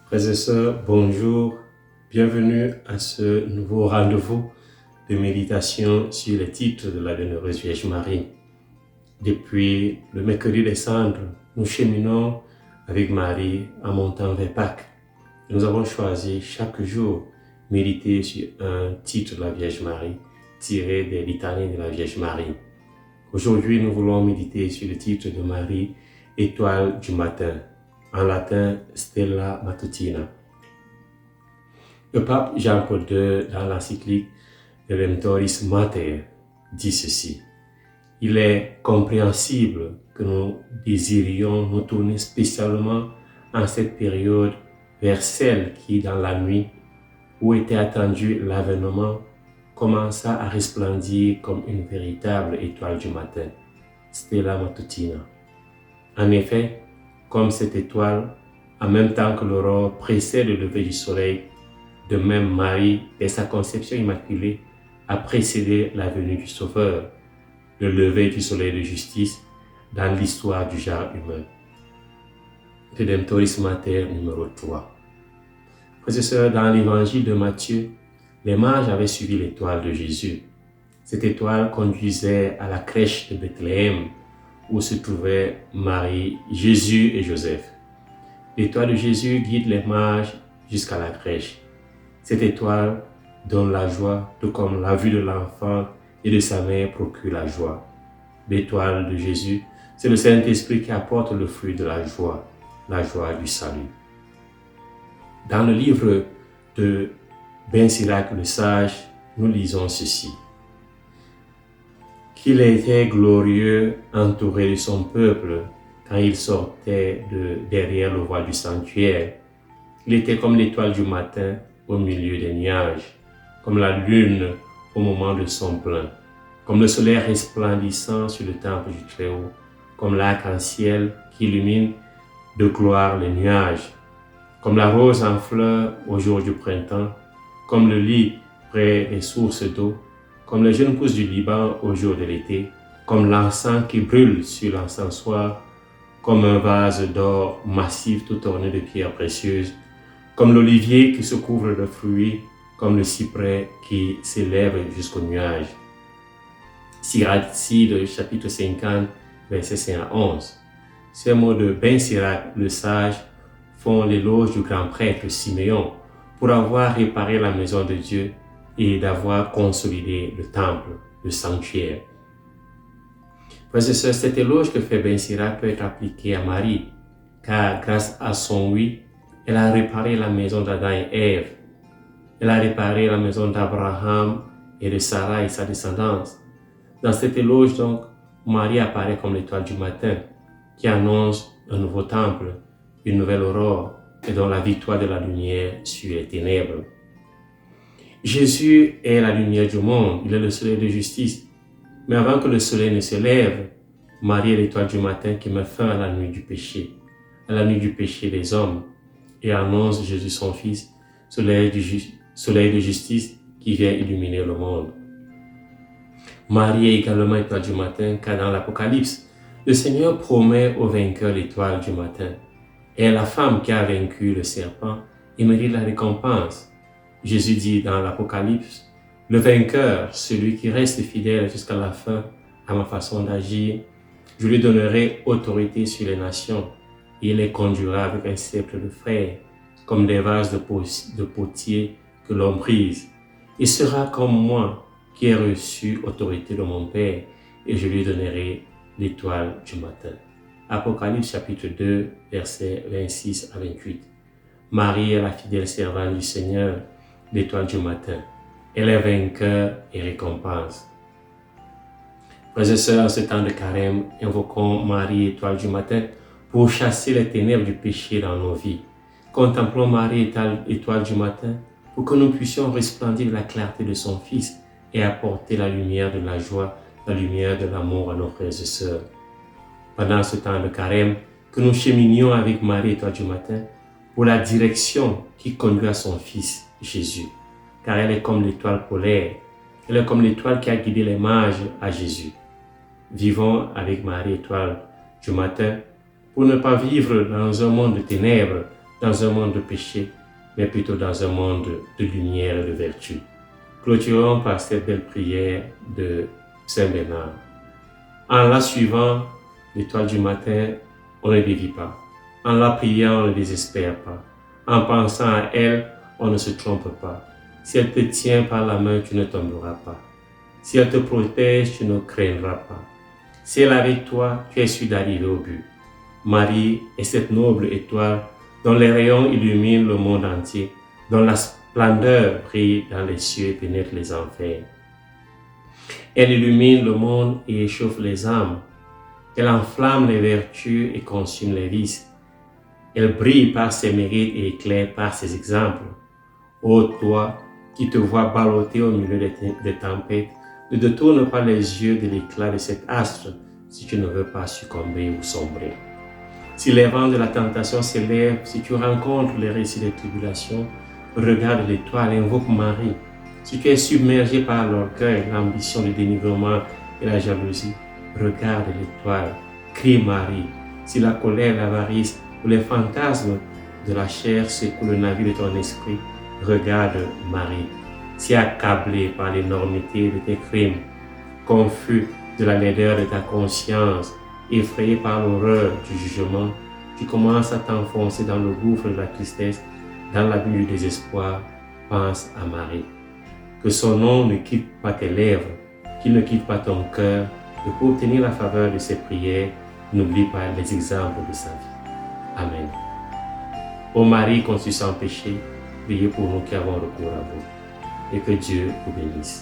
Frères et sœurs, bonjour, bienvenue à ce nouveau rendez-vous de méditation sur les titres de la Bienheureuse Vierge Marie. Depuis le mercredi des cendres, nous cheminons avec Marie en montant vers Pâques. Nous avons choisi chaque jour méditer sur un titre de la Vierge Marie tiré des litanies de la Vierge Marie. Aujourd'hui, nous voulons méditer sur le titre de Marie, Étoile du matin, en latin Stella Matutina. Le pape Jean-Paul II, dans l'encyclique Redemptoris Mater, dit ceci: il est compréhensible que nous désirions nous tourner spécialement en cette période vers celle qui, dans la nuit où était attendu l'avènement, commença à resplendir comme une véritable étoile du matin, Stella Matutina. En effet, comme cette étoile, en même temps que l'aurore précède le lever du soleil, de même Marie, dès sa conception immaculée, a précédé la venue du Sauveur, le lever du soleil de justice dans l'histoire du genre humain. Redemptoris Mater numéro 3. Frères et sœurs, dans l'évangile de Matthieu, les mages avaient suivi l'étoile de Jésus. Cette étoile conduisait à la crèche de Bethléem, où se trouvaient Marie, Jésus et Joseph. L'étoile de Jésus guide les mages jusqu'à la crèche. Cette étoile donne la joie, tout comme la vue de l'enfant et de sa mère procure la joie. L'étoile de Jésus, c'est le Saint-Esprit qui apporte le fruit de la joie du salut. Dans le livre de Ben Sirac le Sage, nous lisons ceci: qu'il était glorieux, entouré de son peuple, quand il sortait de derrière le voile du sanctuaire. Il était comme l'étoile du matin au milieu des nuages, comme la lune au moment de son plein, comme le soleil resplendissant sur le temple du Très-Haut, comme l'arc-en-ciel qui illumine de gloire les nuages, comme la rose en fleur au jour du printemps, comme le lit près des sources d'eau, comme les jeunes pousses du Liban au jour de l'été, comme l'encens qui brûle sur l'encensoir, comme un vase d'or massif tout orné de pierres précieuses, comme l'olivier qui se couvre de fruits, comme le cyprès qui s'élève jusqu'aux nuages. Siracide, chapitre 50, versets 5 à 11. Ces mots de Ben Sirac, le sage, font l'éloge du grand prêtre Siméon pour avoir réparé la maison de Dieu et d'avoir consolidé le temple, le sanctuaire. Frères et sœurs, cet éloge que fait Ben Sirac peut être appliqué à Marie, car grâce à son oui, elle a réparé la maison d'Adam et Ève. Elle a réparé la maison d'Abraham et de Sarah et sa descendance. Dans cet éloge, donc, Marie apparaît comme l'étoile du matin, qui annonce un nouveau temple, une nouvelle aurore, et dont la victoire de la lumière sur les ténèbres. Jésus est la lumière du monde, il est le soleil de justice. Mais avant que le soleil ne se lève, Marie est l'étoile du matin qui met fin à la nuit du péché, des hommes, et annonce Jésus son Fils, soleil de justice qui vient illuminer le monde. Marie est également l'étoile du matin, car dans l'Apocalypse, le Seigneur promet au vainqueur l'étoile du matin. Elle est la femme qui a vaincu le serpent et mérite la récompense. Jésus dit dans l'Apocalypse: le vainqueur, celui qui reste fidèle jusqu'à la fin à ma façon d'agir, je lui donnerai autorité sur les nations, et il les conduira avec un sceptre de fer, comme des vases de potier que l'on brise. Il sera comme moi, qui ai reçu autorité de mon Père, et je lui donnerai l'étoile du matin. Apocalypse chapitre 2, versets 26 à 28. Marie est la fidèle servante du Seigneur, l'étoile du matin. Elle est vainqueur et récompense. Frères et sœurs, en ce temps de carême, invoquons Marie, étoile du matin, pour chasser les ténèbres du péché dans nos vies. Contemplons Marie, étoile du matin, pour que nous puissions resplendir la clarté de son Fils et apporter la lumière de la joie, la lumière de l'amour à nos frères et sœurs. Pendant ce temps de carême, que nous cheminions avec Marie, étoile du matin, pour la direction qui conduit à son Fils, Jésus. Car elle est comme l'étoile polaire, elle est comme l'étoile qui a guidé les mages à Jésus. Vivons avec Marie, étoile du matin, pour ne pas vivre dans un monde de ténèbres, dans un monde de péché, mais plutôt dans un monde de lumière et de vertu. Clôturons par cette belle prière de Saint Bernard. En la suivant, l'étoile du matin, on ne dévie pas. En la priant, on ne désespère pas. En pensant à elle, on ne se trompe pas. Si elle te tient par la main, tu ne tomberas pas. Si elle te protège, tu ne craindras pas. Si elle est avec toi, tu es sûr d'arriver au but. Marie est cette noble étoile dont les rayons illuminent le monde entier, dont la splendeur brille dans les cieux et pénètre les enfers. Elle illumine le monde et échauffe les âmes. Elle enflamme les vertus et consume les vices. Elle brille par ses mérites et éclaire par ses exemples. Ô toi qui te vois ballotter au milieu des tempêtes, ne détourne pas les yeux de l'éclat de cet astre si tu ne veux pas succomber ou sombrer. Si les vents de la tentation s'élèvent, si tu rencontres les récits des tribulations, regarde l'étoile et invoque Marie. Si tu es submergé par l'orgueil, l'ambition, le dénigrement et la jalousie, regarde l'étoile, crie Marie. Si la colère, l'avarice ou les fantasmes de la chair secouent le navire de ton esprit, regarde Marie. Si accablé par l'énormité de tes crimes, confus de la laideur de ta conscience, effrayé par l'horreur du jugement, tu commences à t'enfoncer dans le gouffre de la tristesse, dans l'abîme du désespoir, pense à Marie. Que son nom ne quitte pas tes lèvres, qu'il ne quitte pas ton cœur, et pour obtenir la faveur de ses prières, n'oublie pas les exemples de sa vie. Amen. Ô Marie conçue sans péché, priez pour nous qui avons recours à vous, et que Dieu vous bénisse.